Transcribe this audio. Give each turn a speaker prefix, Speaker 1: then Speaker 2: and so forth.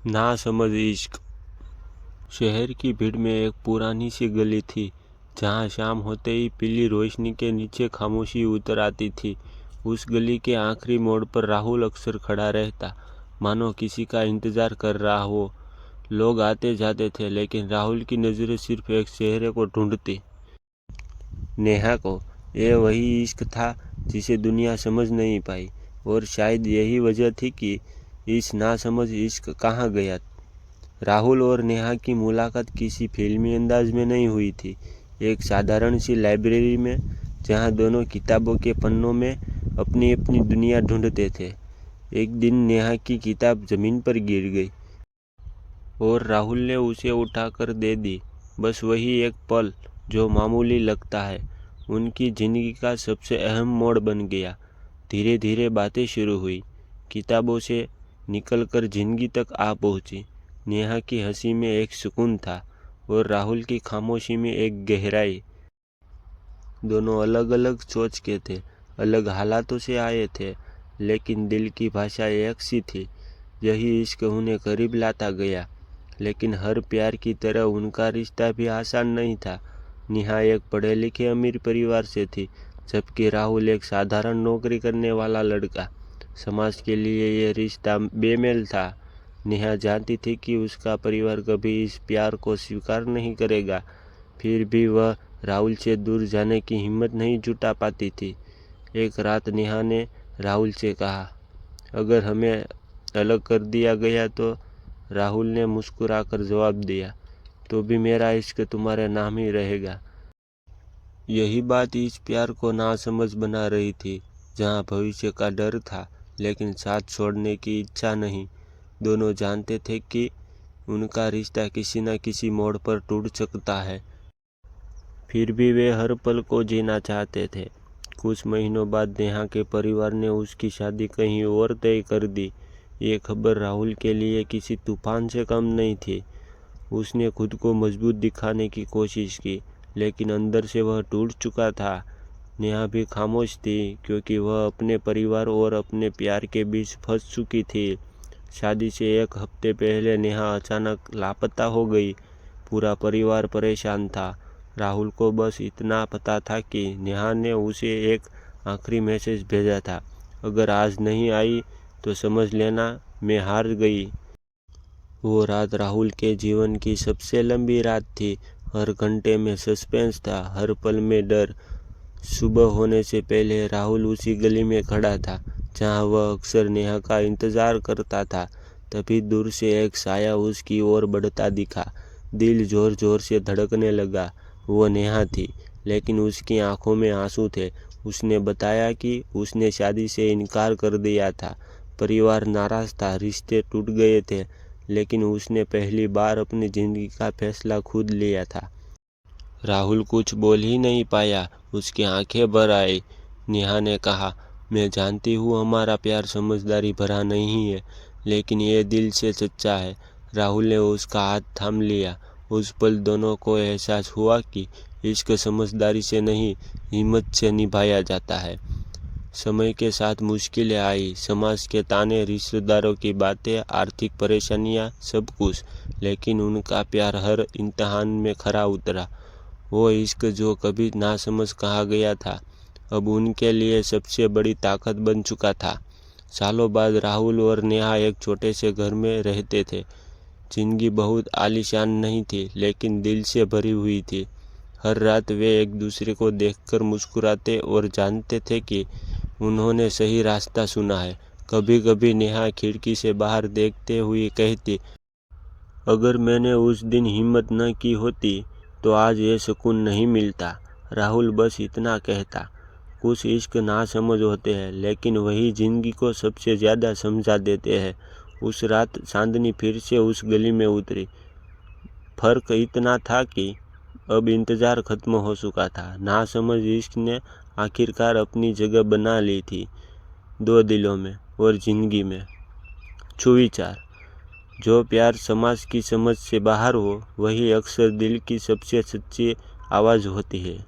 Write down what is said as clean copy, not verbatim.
Speaker 1: ना समझ इश्क। शहर की भीड़ में एक पुरानी सी गली थी जहाँ शाम होते ही पीली रोशनी के नीचे खामोशी उतर आती थी। उस गली के आखिरी मोड़ पर राहुल अक्सर खड़ा रहता, मानो किसी का इंतजार कर रहा हो। लोग आते जाते थे, लेकिन राहुल की नज़रें सिर्फ एक चेहरे को ढूंढती, नेहा को। ये वही इश्क था जिसे दुनिया समझ नहीं पाई, और शायद यही वजह थी कि इस नासमझ इश्क कहाँ गया। राहुल और नेहा की मुलाकात किसी फिल्मी अंदाज में नहीं हुई थी। एक साधारण सी लाइब्रेरी में, जहाँ दोनों किताबों के पन्नों में अपनी अपनी दुनिया ढूंढते थे। एक दिन नेहा की किताब जमीन पर गिर गई और राहुल ने उसे उठाकर दे दी। बस वही एक पल जो मामूली लगता है, उनकी ज़िंदगी का सबसे अहम मोड़ बन गया। धीरे धीरे बातें शुरू हुई, किताबों से निकलकर ज़िंदगी तक आ पहुंची। नेहा की हंसी में एक सुकून था और राहुल की खामोशी में एक गहराई। दोनों अलग अलग सोच के थे, अलग हालातों से आए थे, लेकिन दिल की भाषा एक सी थी। यही इश्क उन्हें करीब लाता गया। लेकिन हर प्यार की तरह उनका रिश्ता भी आसान नहीं था। नेहा एक पढ़े लिखे अमीर परिवार से थी, जबकि राहुल एक साधारण नौकरी करने वाला लड़का। समाज के लिए ये रिश्ता बेमेल था। नेहा जानती थी कि उसका परिवार कभी इस प्यार को स्वीकार नहीं करेगा, फिर भी वह राहुल से दूर जाने की हिम्मत नहीं जुटा पाती थी। एक रात नेहा ने राहुल से कहा, अगर हमें अलग कर दिया गया तो? राहुल ने मुस्कुराकर जवाब दिया, तो भी मेरा इश्क तुम्हारे नाम ही रहेगा। यही बात इस प्यार को नासमझ बना रही थी, जहाँ भविष्य का डर था, लेकिन साथ छोड़ने की इच्छा नहीं। दोनों जानते थे कि उनका रिश्ता किसी न किसी मोड़ पर टूट सकता है, फिर भी वे हर पल को जीना चाहते थे। कुछ महीनों बाद नेहा के परिवार ने उसकी शादी कहीं और तय कर दी। ये खबर राहुल के लिए किसी तूफान से कम नहीं थी। उसने खुद को मजबूत दिखाने की कोशिश की, लेकिन अंदर से वह टूट चुका था। नेहा भी खामोश थी, क्योंकि वह अपने परिवार और अपने प्यार के बीच फंस चुकी थी। शादी से एक हफ्ते पहले नेहा अचानक लापता हो गई। पूरा परिवार परेशान था। राहुल को बस इतना पता था कि नेहा ने उसे एक आखिरी मैसेज भेजा था, अगर आज नहीं आई तो समझ लेना मैं हार गई। वो रात राहुल के जीवन की सबसे लंबी रात थी। हर घंटे में सस्पेंस था, हर पल में डर। सुबह होने से पहले राहुल उसी गली में खड़ा था जहाँ वह अक्सर नेहा का इंतजार करता था। तभी दूर से एक साया उसकी ओर बढ़ता दिखा। दिल जोर जोर से धड़कने लगा। वो नेहा थी, लेकिन उसकी आंखों में आंसू थे। उसने बताया कि उसने शादी से इनकार कर दिया था। परिवार नाराज था, रिश्ते टूट गए थे, लेकिन उसने पहली बार अपनी ज़िंदगी का फैसला खुद लिया था। राहुल कुछ बोल ही नहीं पाया, उसकी आंखें भर आई। नेहा ने कहा, मैं जानती हूँ हमारा प्यार समझदारी भरा नहीं है, लेकिन ये दिल से सच्चा है। राहुल ने उसका हाथ थाम लिया। उस पल दोनों को एहसास हुआ कि इश्क समझदारी से नहीं, हिम्मत से निभाया जाता है। समय के साथ मुश्किलें आई, समाज के ताने, रिश्तेदारों की बातें, आर्थिक परेशानियां, सब कुछ, लेकिन उनका प्यार हर इम्तिहान में खरा उतरा। वो इश्क जो कभी नासमझ कहा गया था, अब उनके लिए सबसे बड़ी ताकत बन चुका था। सालों बाद राहुल और नेहा एक छोटे से घर में रहते थे। जिंदगी बहुत आलीशान नहीं थी, लेकिन दिल से भरी हुई थी। हर रात वे एक दूसरे को देखकर मुस्कुराते और जानते थे कि उन्होंने सही रास्ता चुना है। कभी कभी नेहा खिड़की से बाहर देखते हुए कहती, अगर मैंने उस दिन हिम्मत न की होती तो आज ये सुकून नहीं मिलता। राहुल बस इतना कहता, कुछ इश्क नासमझ होते हैं, लेकिन वही जिंदगी को सबसे ज़्यादा समझा देते हैं। उस रात चांदनी फिर से उस गली में उतरी। फर्क इतना था कि अब इंतज़ार खत्म हो चुका था। नासमझ इश्क ने आखिरकार अपनी जगह बना ली थी, दो दिलों में और ज़िंदगी में। सुविचार, जो प्यार समाज की समझ से बाहर हो, वही अक्सर दिल की सबसे सच्ची आवाज़ होती है।